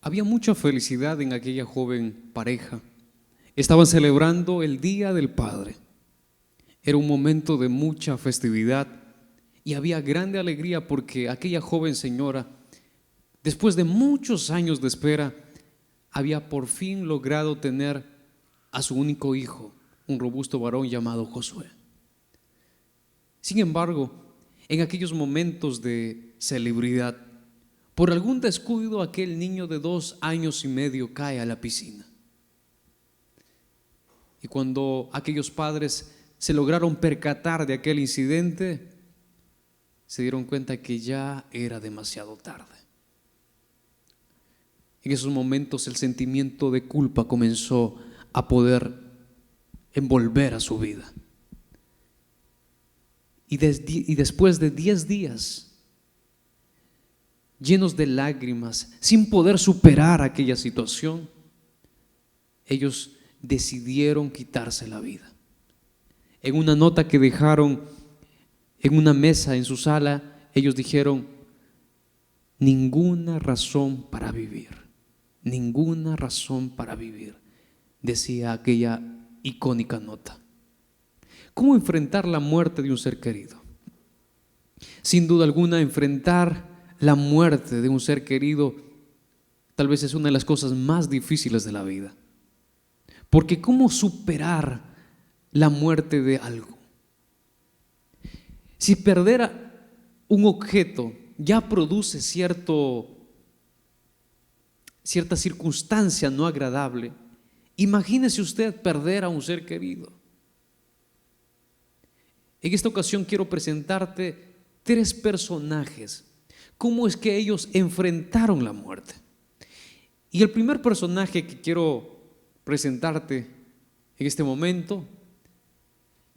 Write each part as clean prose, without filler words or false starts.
Había mucha felicidad en aquella joven pareja. Estaban celebrando el Día del Padre. Era un momento de mucha festividad y había grande alegría porque aquella joven señora, después de muchos años de espera, había por fin logrado tener a su único hijo, un robusto varón llamado Josué. Sin embargo, en aquellos momentos de celebridad, por algún descuido, aquel niño de 2 años y medio cae a la piscina. Y cuando aquellos padres se lograron percatar de aquel incidente, se dieron cuenta que ya era demasiado tarde. En esos momentos el sentimiento de culpa comenzó a poder envolver a su vida. Y después de 10 días llenos de lágrimas, sin poder superar aquella situación, ellos decidieron quitarse la vida. En una nota que dejaron en una mesa en su sala, ellos dijeron: ninguna razón para vivir, ninguna razón para vivir, decía aquella icónica nota. ¿Cómo enfrentar la muerte de un ser querido? Sin duda alguna, enfrentar la muerte de un ser querido tal vez es una de las cosas más difíciles de la vida. Porque ¿cómo superar la muerte de algo? Si perder un objeto ya produce cierta circunstancia no agradable, imagínese usted perder a un ser querido. En esta ocasión quiero presentarte 3 personajes. ¿Cómo es que ellos enfrentaron la muerte? Y el primer personaje que quiero presentarte en este momento,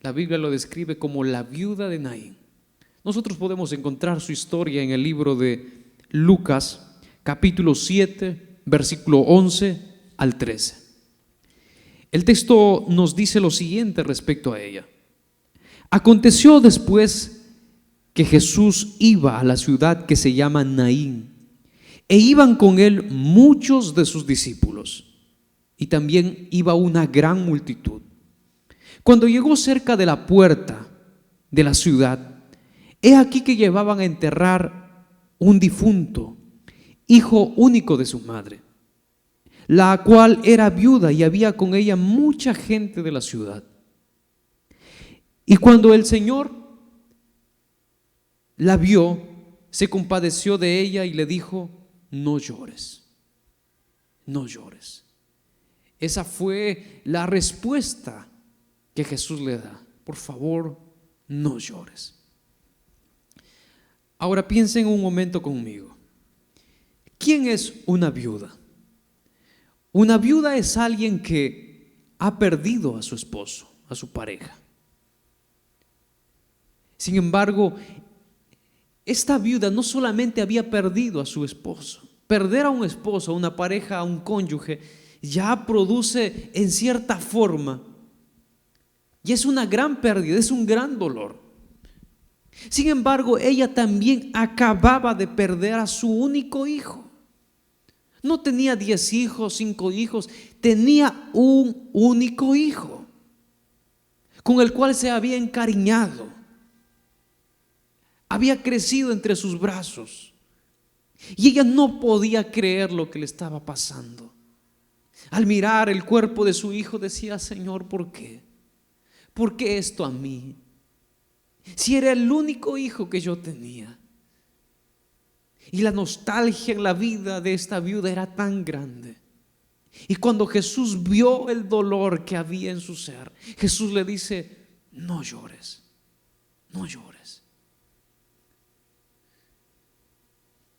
la Biblia lo describe como la viuda de Naín. Nosotros podemos encontrar su historia en el libro de Lucas, capítulo 7, versículo 11 al 13. El texto nos dice lo siguiente respecto a ella. Aconteció después que Jesús iba a la ciudad que se llama Naín, e iban con él muchos de sus discípulos, y también iba una gran multitud. Cuando llegó cerca de la puerta de la ciudad, he aquí que llevaban a enterrar un difunto, hijo único de su madre, la cual era viuda, y había con ella mucha gente de la ciudad. Y cuando el Señor la vio, se compadeció de ella y le dijo: no llores, no llores. Esa fue la respuesta que Jesús le da: por favor, no llores. Ahora piensen un momento conmigo. ¿Quién es una viuda? Una viuda es alguien que ha perdido a su esposo, a su pareja. Sin embargo, esta viuda no solamente había perdido a su esposo. Perder a un esposo, a una pareja, a un cónyuge, ya produce en cierta forma, y es una gran pérdida, es un gran dolor. Sin embargo, ella también acababa de perder a su único hijo. No tenía 10 hijos, 5 hijos, tenía un único hijo con el cual se había encariñado. Había crecido entre sus brazos y ella no podía creer lo que le estaba pasando. Al mirar el cuerpo de su hijo decía: Señor, ¿por qué? ¿Por qué esto a mí? Si era el único hijo que yo tenía. Y la nostalgia en la vida de esta viuda era tan grande. Y cuando Jesús vio el dolor que había en su ser, Jesús le dice: no llores, no llores.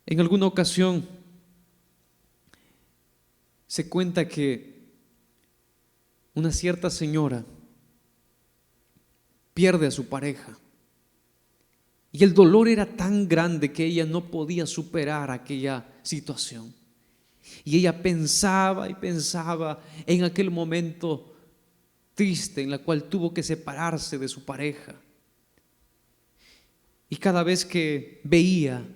En alguna ocasión se cuenta que una cierta señora pierde a su pareja y el dolor era tan grande que ella no podía superar aquella situación. Y ella pensaba y pensaba en aquel momento triste en la cual tuvo que separarse de su pareja. Y cada vez que veía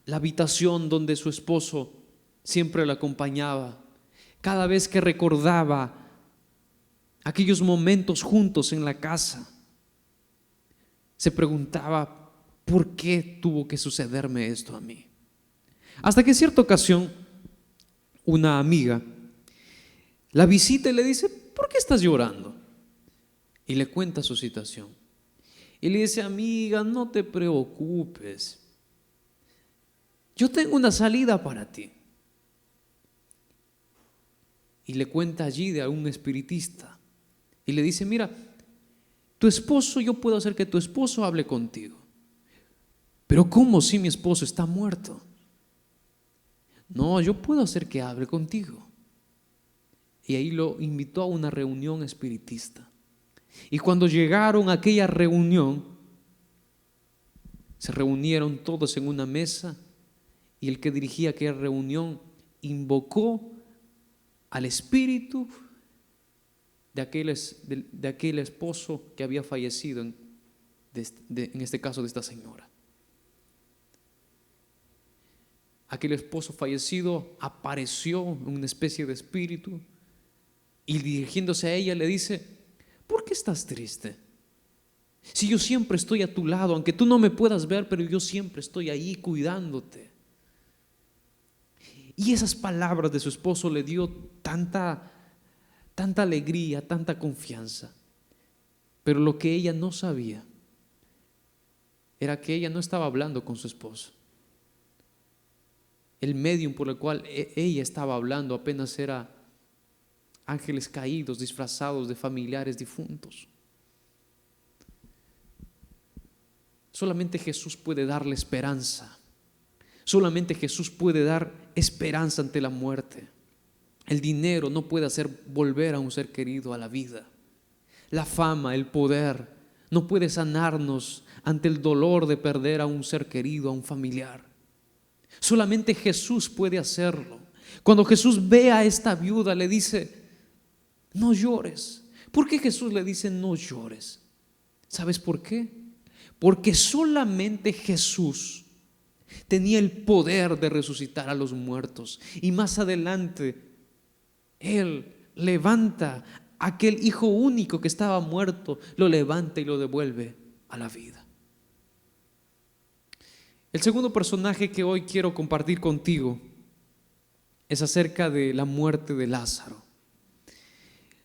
la habitación donde su esposo siempre la acompañaba. Cada vez que recordaba aquellos momentos juntos en la casa, se preguntaba: ¿por qué tuvo que sucederme esto a mí? Hasta que en cierta ocasión una amiga la visita y le dice: ¿por qué estás llorando? Y le cuenta su situación. Y le dice: amiga, no te preocupes, yo tengo una salida para ti. Y le cuenta allí de un espiritista. Y le dice: mira, tu esposo, yo puedo hacer que tu esposo hable contigo. Pero ¿cómo si mi esposo está muerto? No, yo puedo hacer que hable contigo. Y ahí lo invitó a una reunión espiritista. Y cuando llegaron a aquella reunión, se reunieron todos en una mesa y el que dirigía aquella reunión invocó al espíritu de aquel esposo que había fallecido, en este caso de esta señora. Aquel esposo fallecido apareció en una especie de espíritu y dirigiéndose a ella le dice: ¿por qué estás triste? Si yo siempre estoy a tu lado, aunque tú no me puedas ver, pero yo siempre estoy ahí cuidándote. Y esas palabras de su esposo le dio tanta alegría, tanta confianza. Pero lo que ella no sabía era que ella no estaba hablando con su esposo. El medium por el cual ella estaba hablando apenas era ángeles caídos disfrazados de familiares difuntos. Solamente Jesús puede darle esperanza. Solamente Jesús puede dar esperanza ante la muerte. El dinero no puede hacer volver a un ser querido a la vida. La fama, el poder no puede sanarnos ante el dolor de perder a un ser querido, a un familiar. Solamente Jesús puede hacerlo. Cuando Jesús ve a esta viuda, le dice: no llores. ¿Por qué Jesús le dice no llores? ¿Sabes por qué? Porque solamente Jesús tenía el poder de resucitar a los muertos. Y más adelante Él levanta a aquel hijo único que estaba muerto, lo levanta y lo devuelve a la vida. El segundo personaje que hoy quiero compartir contigo es acerca de la muerte de Lázaro.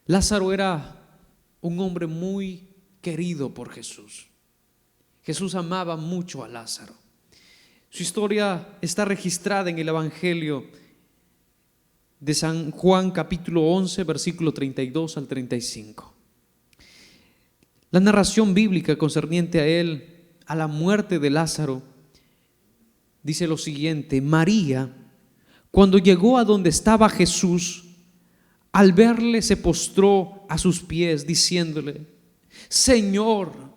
Lázaro era un hombre muy querido por Jesús. Jesús amaba mucho a Lázaro. Su historia está registrada en el Evangelio de San Juan, capítulo 11, versículo 32 al 35. La narración bíblica concerniente a él, a la muerte de Lázaro, dice lo siguiente: María, cuando llegó a donde estaba Jesús, al verle se postró a sus pies diciéndole: Señor,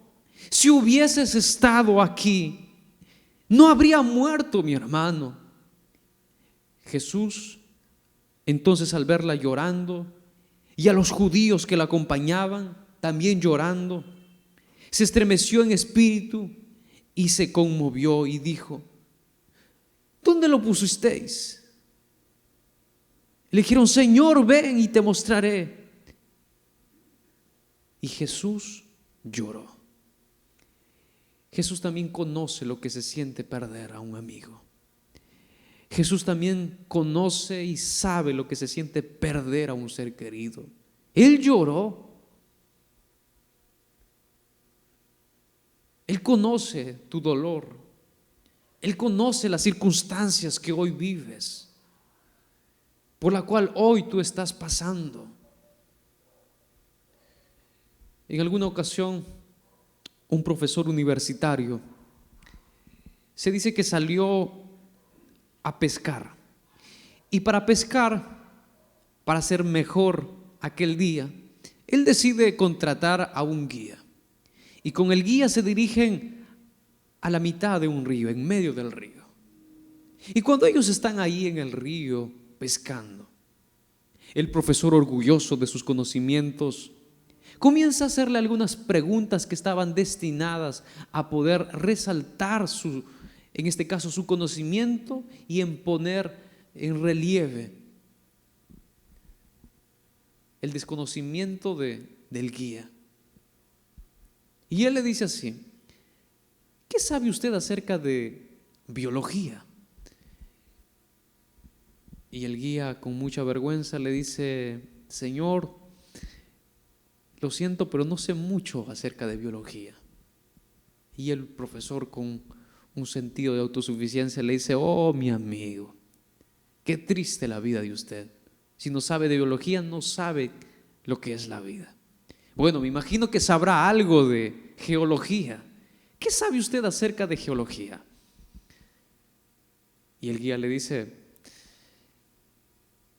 si hubieses estado aquí, no habría muerto mi hermano. Jesús entonces, al verla llorando y a los judíos que la acompañaban también llorando, se estremeció en espíritu y se conmovió y dijo: ¿dónde lo pusisteis? Le dijeron: Señor, ven y te mostraré. Y Jesús lloró. Jesús también conoce lo que se siente perder a un amigo. Jesús también conoce y sabe lo que se siente perder a un ser querido. Él lloró. Él conoce tu dolor. Él conoce las circunstancias que hoy vives, por la cual hoy tú estás pasando. En alguna ocasión, un profesor universitario se dice que salió a pescar, y para pescar, para ser mejor aquel día, él decide contratar a un guía, y con el guía se dirigen a la mitad de un río, en medio del río. Y cuando ellos están ahí en el río pescando, el profesor, orgulloso de sus conocimientos, comienza a hacerle algunas preguntas que estaban destinadas a poder resaltar su en este caso su conocimiento, y en poner en relieve el desconocimiento del guía. Y él le dice así: ¿qué sabe usted acerca de biología? Y el guía, con mucha vergüenza, le dice: Señor, lo siento, pero no sé mucho acerca de biología. Y el profesor, con un sentido de autosuficiencia, le dice: oh, mi amigo, qué triste la vida de usted. Si no sabe de biología, no sabe lo que es la vida. Bueno, me imagino que sabrá algo de geología. ¿Qué sabe usted acerca de geología? Y el guía le dice: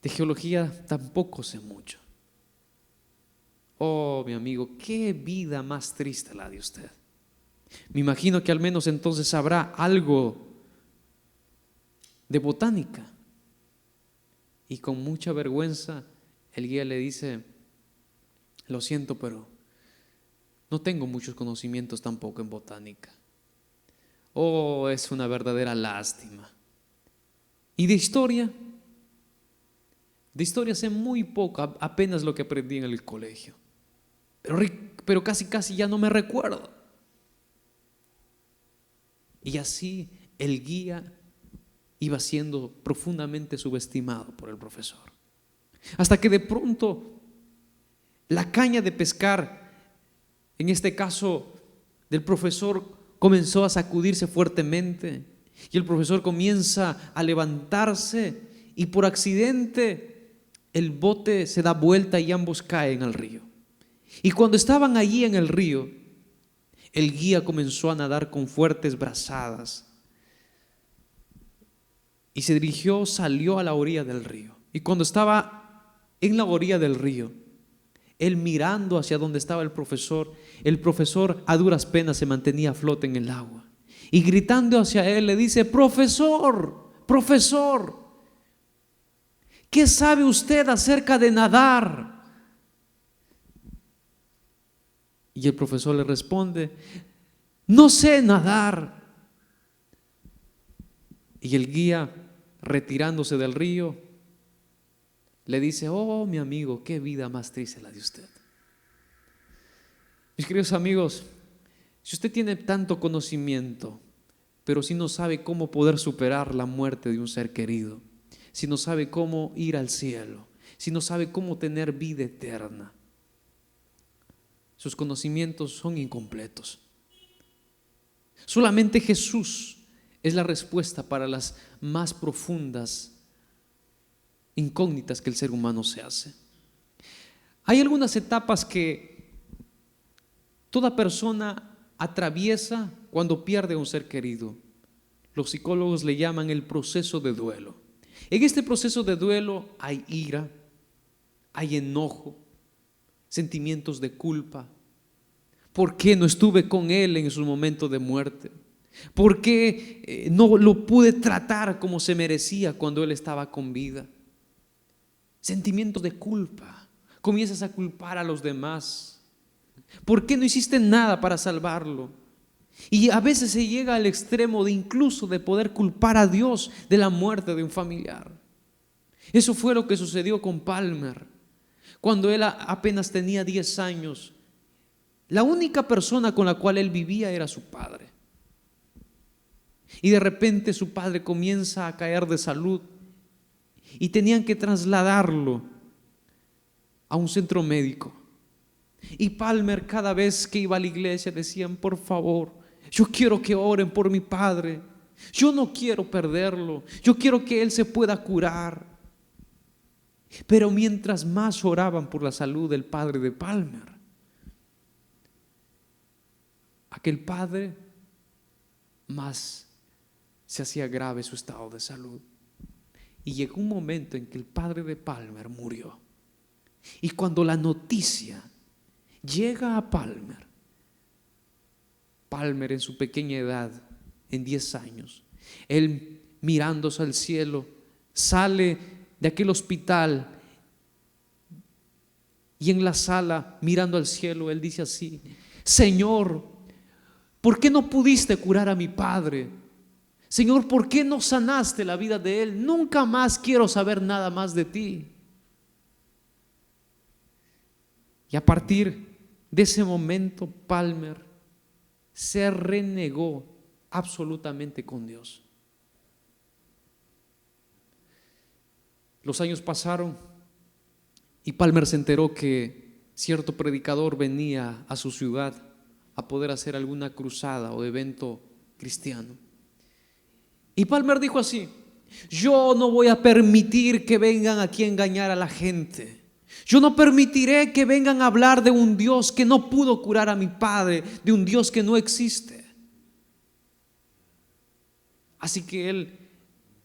de geología tampoco sé mucho. Oh, mi amigo, qué vida más triste la de usted. Me imagino que al menos entonces sabrá algo de botánica. Y con mucha vergüenza el guía le dice: lo siento, pero no tengo muchos conocimientos tampoco en botánica. Oh, es una verdadera lástima. Y de historia sé muy poco, apenas lo que aprendí en el colegio. Pero casi ya no me recuerdo. Y así el guía iba siendo profundamente subestimado por el profesor. Hasta que de pronto la caña de pescar, en este caso del profesor, comenzó a sacudirse fuertemente. Y el profesor comienza a levantarse y por accidente el bote se da vuelta y ambos caen al río. Y cuando estaban allí en el río, el guía comenzó a nadar con fuertes brazadas y salió a la orilla del río. Y cuando estaba en la orilla del río, él mirando hacia donde estaba el profesor a duras penas se mantenía a flote en el agua. Y gritando hacia él le dice: profesor, ¿qué sabe usted acerca de nadar? Y el profesor le responde: no sé nadar. Y el guía, retirándose del río, le dice: oh, mi amigo, qué vida más triste la de usted. Mis queridos amigos, si usted tiene tanto conocimiento, pero si no sabe cómo poder superar la muerte de un ser querido, si no sabe cómo ir al cielo, si no sabe cómo tener vida eterna, sus conocimientos son incompletos. Solamente Jesús es la respuesta para las más profundas incógnitas que el ser humano se hace. Hay algunas etapas que toda persona atraviesa cuando pierde a un ser querido. Los psicólogos le llaman el proceso de duelo. En este proceso de duelo hay ira, hay enojo, sentimientos de culpa. ¿Por qué no estuve con él en su momento de muerte? ¿Por qué no lo pude tratar como se merecía cuando él estaba con vida? Sentimientos de culpa. Comienzas a culpar a los demás. ¿Por qué no hiciste nada para salvarlo? Y a veces se llega al extremo de incluso de poder culpar a Dios de la muerte de un familiar. Eso fue lo que sucedió con Palmer. Cuando él apenas tenía 10 años, la única persona con la cual él vivía era su padre. Y de repente su padre comienza a caer de salud y tenían que trasladarlo a un centro médico. Y Palmer, cada vez que iba a la iglesia, decían: por favor, yo quiero que oren por mi padre, yo no quiero perderlo, yo quiero que él se pueda curar. Pero mientras más oraban por la salud del padre de Palmer, aquel padre más se hacía grave su estado de salud. Y llegó un momento en que el padre de Palmer murió. Y cuando la noticia llega a Palmer en su pequeña edad, en 10 años, él mirándose al cielo, sale de aquel hospital y en la sala, mirando al cielo, él dice así: Señor, ¿por qué no pudiste curar a mi padre? Señor, ¿por qué no sanaste la vida de él? Nunca más quiero saber nada más de ti. Y a partir de ese momento, Palmer se renegó absolutamente con Dios. Los años pasaron y Palmer se enteró que cierto predicador venía a su ciudad a poder hacer alguna cruzada o evento cristiano. Y Palmer dijo así: yo no voy a permitir que vengan aquí a engañar a la gente. Yo no permitiré que vengan a hablar de un Dios que no pudo curar a mi padre, de un Dios que no existe. Así que él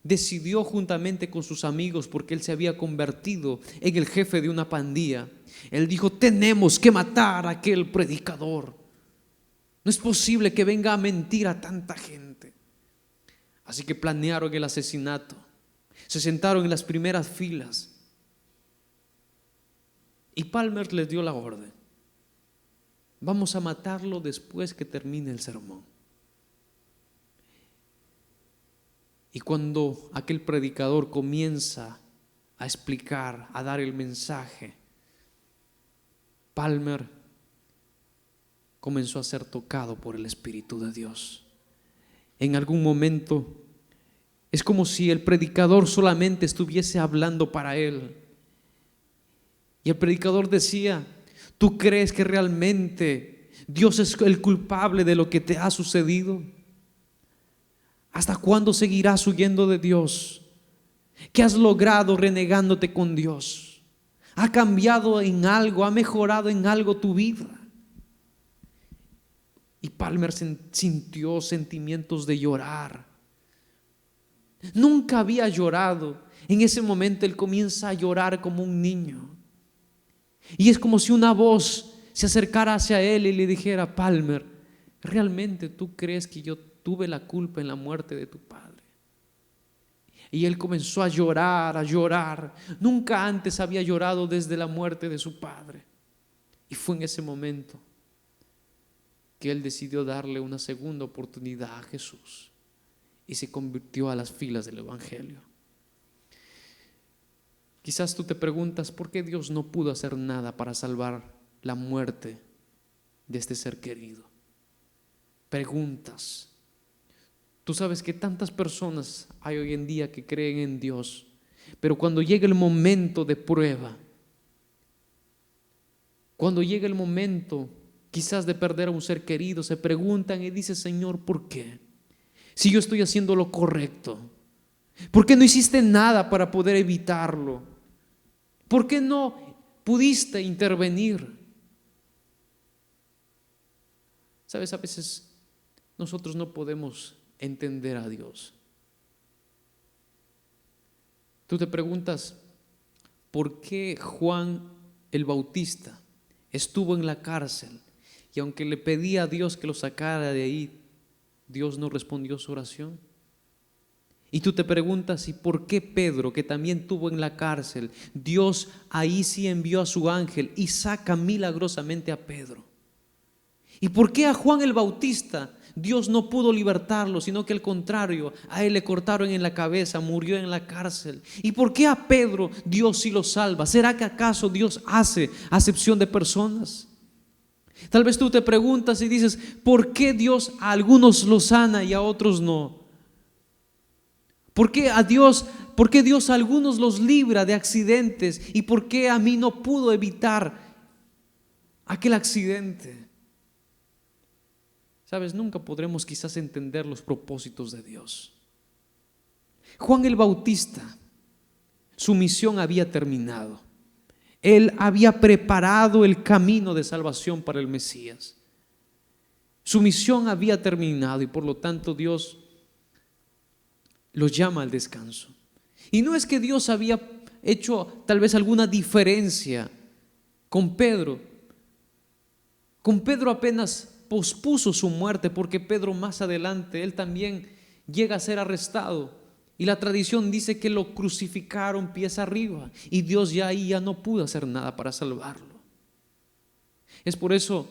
decidió, juntamente con sus amigos, porque él se había convertido en el jefe de una pandilla, él dijo: tenemos que matar a aquel predicador. No es posible que venga a mentir a tanta gente. Así que planearon el asesinato. Se sentaron en las primeras filas y Palmer les dio la orden: vamos a matarlo después que termine el sermón. Y cuando aquel predicador comienza a explicar, a dar el mensaje, Palmer comenzó a ser tocado por el Espíritu de Dios. En algún momento es como si el predicador solamente estuviese hablando para él. Y el predicador decía: ¿tú crees que realmente Dios es el culpable de lo que te ha sucedido? ¿Hasta cuándo seguirás huyendo de Dios? ¿Qué has logrado renegándote con Dios? ¿Ha cambiado en algo? ¿Ha mejorado en algo tu vida? Y Palmer sintió sentimientos de llorar. Nunca había llorado. En ese momento él comienza a llorar como un niño. Y es como si una voz se acercara hacia él y le dijera: Palmer, ¿realmente tú crees que yo tuve la culpa en la muerte de tu padre? Y él comenzó a llorar, a llorar. Nunca antes había llorado desde la muerte de su padre. Y fue en ese momento que él decidió darle una segunda oportunidad a Jesús y se convirtió a las filas del Evangelio. Quizás tú te preguntas: ¿por qué Dios no pudo hacer nada para salvar la muerte de este ser querido? Preguntas. Tú sabes que tantas personas hay hoy en día que creen en Dios, pero cuando llega el momento de prueba, cuando llega el momento quizás de perder a un ser querido, se preguntan y dicen: Señor, ¿por qué? Si yo estoy haciendo lo correcto, ¿por qué no hiciste nada para poder evitarlo? ¿Por qué no pudiste intervenir? Sabes, a veces nosotros no podemos entender a Dios. Tú te preguntas: ¿por qué Juan el Bautista estuvo en la cárcel y aunque le pedía a Dios que lo sacara de ahí, Dios no respondió su oración? Y tú te preguntas: ¿y por qué Pedro, que también estuvo en la cárcel, Dios ahí sí envió a su ángel y saca milagrosamente a Pedro? ¿Y por qué a Juan el Bautista Dios no pudo libertarlo, sino que al contrario, a él le cortaron en la cabeza, murió en la cárcel? ¿Y por qué a Pedro Dios sí lo salva? ¿Será que acaso Dios hace acepción de personas? Tal vez tú te preguntas y dices: ¿por qué Dios a algunos los sana y a otros no? ¿Por qué Dios a algunos los libra de accidentes y por qué a mí no pudo evitar aquel accidente? Sabes, nunca podremos quizás entender los propósitos de Dios. Juan el Bautista, su misión había terminado. Él había preparado el camino de salvación para el Mesías. Su misión había terminado y por lo tanto Dios los llama al descanso. Y no es que Dios había hecho tal vez alguna diferencia con Pedro. Con Pedro apenas pospuso su muerte, porque Pedro más adelante, él también llega a ser arrestado. Y la tradición dice que lo crucificaron pies arriba y Dios ya ahí ya no pudo hacer nada para salvarlo. Es por eso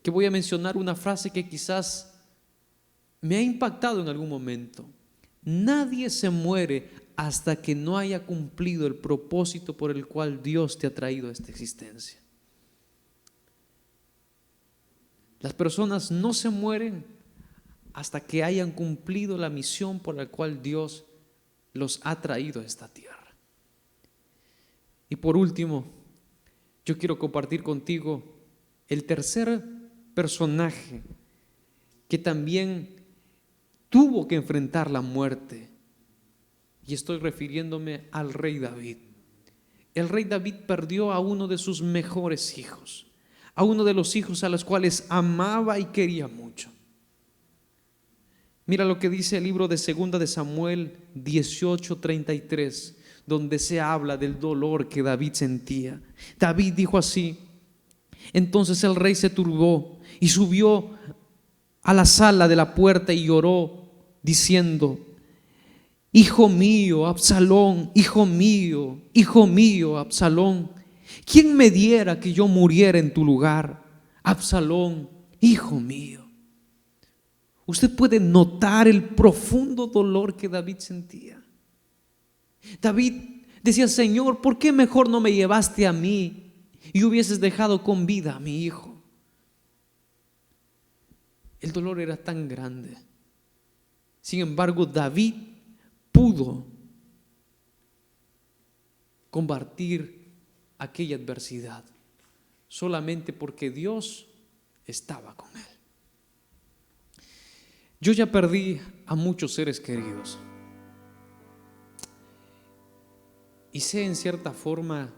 que voy a mencionar una frase que quizás me ha impactado en algún momento. Nadie se muere hasta que no haya cumplido el propósito por el cual Dios te ha traído a esta existencia. Las personas no se mueren hasta que hayan cumplido la misión por la cual Dios los ha traído a esta tierra. Y por último, yo quiero compartir contigo el tercer personaje que también tuvo que enfrentar la muerte. Y estoy refiriéndome al rey David. El rey David perdió a uno de sus mejores hijos, a uno de los hijos a los cuales amaba y quería mucho. Mira lo que dice el libro de 2 de Samuel 18:33, donde se habla del dolor que David sentía. David dijo así: entonces el rey se turbó y subió a la sala de la puerta y lloró, diciendo: hijo mío, Absalón, hijo mío, Absalón, ¿quién me diera que yo muriera en tu lugar? Absalón, hijo mío. Usted puede notar el profundo dolor que David sentía. David decía: Señor, ¿por qué mejor no me llevaste a mí y hubieses dejado con vida a mi hijo? El dolor era tan grande. Sin embargo, David pudo combatir aquella adversidad solamente porque Dios estaba con él. Yo ya perdí a muchos seres queridos y sé en cierta forma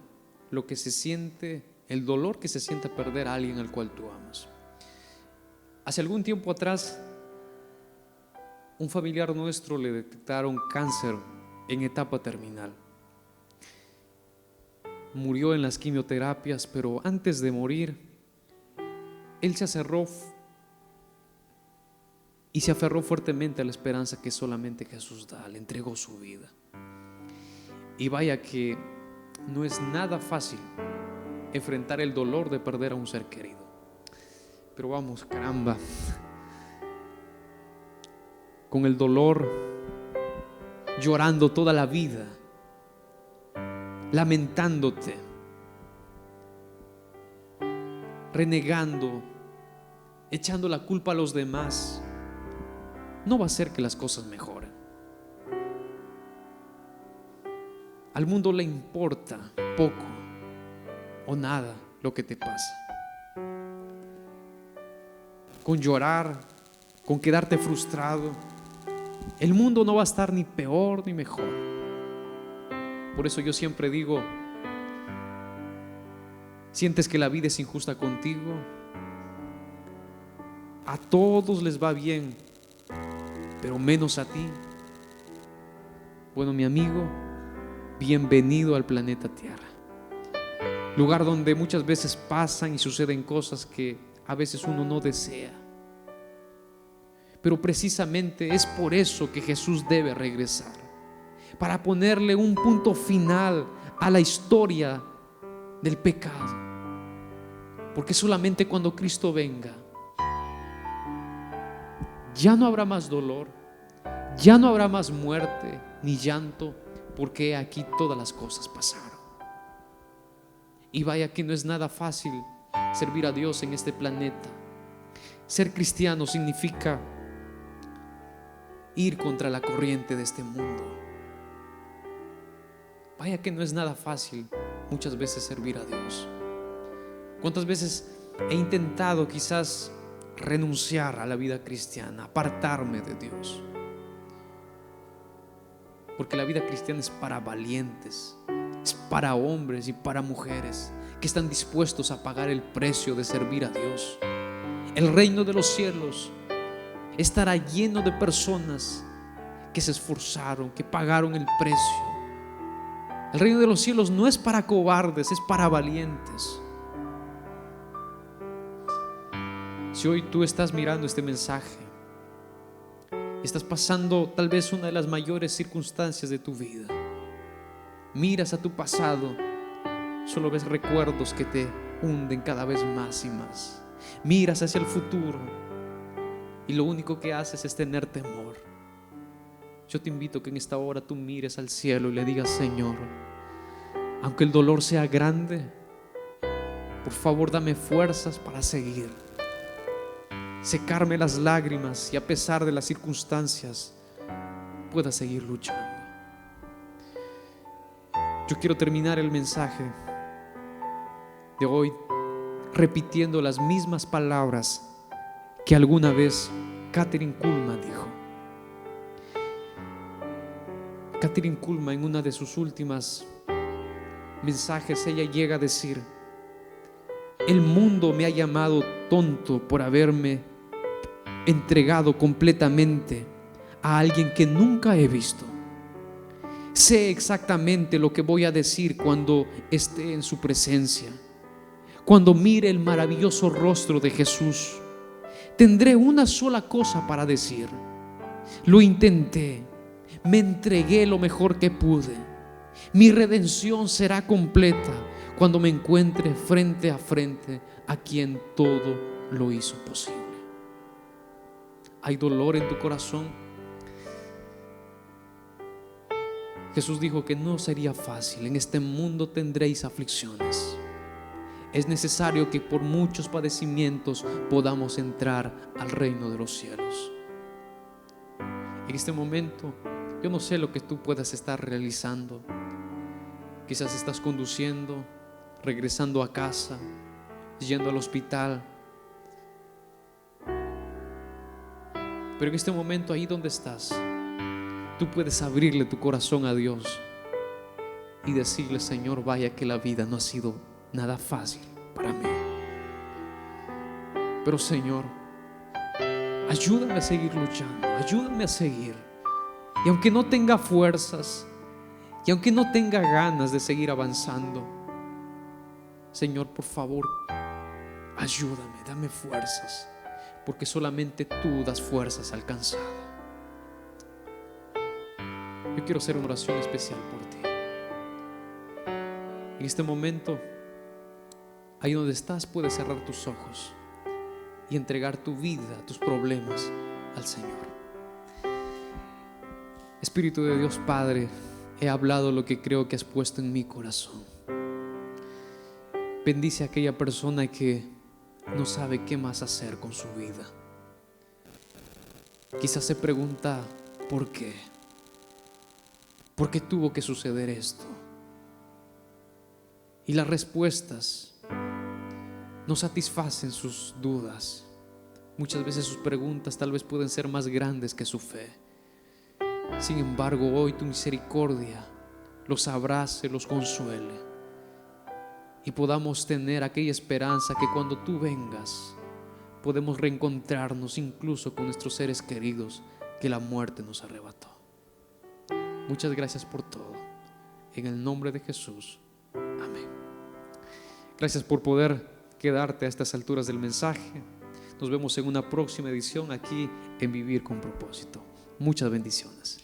lo que se siente, el dolor que se siente perder a alguien al cual tú amas. Hace algún tiempo atrás, un familiar nuestro le detectaron cáncer en etapa terminal. Murió en las quimioterapias, pero antes de morir, él se aferró fuertemente a la esperanza que solamente Jesús da. Le entregó su vida. Y vaya que no es nada fácil enfrentar el dolor de perder a un ser querido. Pero vamos, caramba, con el dolor, llorando toda la vida, lamentándote, renegando, echando la culpa a los demás, no va a hacer que las cosas mejoren. Al mundo le importa poco o nada lo que te pasa. Con llorar, con quedarte frustrado, el mundo no va a estar ni peor ni mejor. Por eso yo siempre digo: ¿sientes que la vida es injusta contigo? A todos les va bien, pero menos a ti. Bueno, mi amigo, bienvenido al planeta Tierra, lugar donde muchas veces pasan y suceden cosas que a veces uno no desea. Pero precisamente es por eso que Jesús debe regresar, para ponerle un punto final a la historia del pecado. Porque solamente cuando Cristo venga, ya no habrá más dolor, ya no habrá más muerte ni llanto, porque aquí todas las cosas pasaron. Y vaya que no es nada fácil servir a Dios en este planeta. Ser cristiano significa ir contra la corriente de este mundo. Vaya que no es nada fácil muchas veces servir a Dios. ¿Cuántas veces he intentado quizás renunciar a la vida cristiana, apartarme de Dios? Porque la vida cristiana es para valientes, es para hombres y para mujeres que están dispuestos a pagar el precio de servir a Dios. El reino de los cielos estará lleno de personas que se esforzaron, que pagaron el precio. El reino de los cielos no es para cobardes, es para valientes. Si hoy tú estás mirando este mensaje, estás pasando tal vez una de las mayores circunstancias de tu vida, miras a tu pasado, solo ves recuerdos que te hunden cada vez más y más. Miras hacia el futuro y lo único que haces es tener temor. Yo te invito a que en esta hora tú mires al cielo y le digas: Señor, aunque el dolor sea grande, por favor dame fuerzas para seguir, secarme las lágrimas y a pesar de las circunstancias pueda seguir luchando. Yo quiero terminar el mensaje de hoy repitiendo las mismas palabras que alguna vez Kathryn Kuhlman dijo. Kathryn Kuhlman, en una de sus últimas mensajes, ella llega a decir: el mundo me ha llamado tonto por haberme entregado completamente a alguien que nunca he visto. Sé exactamente lo que voy a decir cuando esté en su presencia. Cuando mire el maravilloso rostro de Jesús, tendré una sola cosa para decir: lo intenté, me entregué lo mejor que pude. Mi redención será completa cuando me encuentre frente a frente a quien todo lo hizo posible. ¿Hay dolor en tu corazón? Jesús dijo que no sería fácil. En este mundo tendréis aflicciones. Es necesario que por muchos padecimientos podamos entrar al reino de los cielos. En este momento, yo no sé lo que tú puedas estar realizando. Quizás estás conduciendo, regresando a casa, yendo al hospital. Pero en este momento, ahí donde estás, tú puedes abrirle tu corazón a Dios y decirle: Señor, vaya que la vida no ha sido nada fácil para mí, pero Señor, ayúdame a seguir luchando, ayúdame a seguir. Y aunque no tenga fuerzas, y aunque no tenga ganas de seguir avanzando, Señor, por favor, ayúdame, dame fuerzas, porque solamente tú das fuerzas al cansado. Yo quiero hacer una oración especial por ti. En este momento, ahí donde estás, puedes cerrar tus ojos y entregar tu vida, tus problemas al Señor. Espíritu de Dios Padre, he hablado lo que creo que has puesto en mi corazón. Bendice a aquella persona que no sabe qué más hacer con su vida. Quizás se pregunta: ¿por qué? ¿Por qué tuvo que suceder esto? Y las respuestas no satisfacen sus dudas. Muchas veces sus preguntas tal vez pueden ser más grandes que su fe. Sin embargo, hoy tu misericordia los abrace, los consuele, y podamos tener aquella esperanza que cuando tú vengas podemos reencontrarnos incluso con nuestros seres queridos que la muerte nos arrebató. Muchas gracias por todo. En el nombre de Jesús. Amén. Gracias por poder quedarte a estas alturas del mensaje. Nos vemos en una próxima edición aquí en Vivir con Propósito. Muchas bendiciones.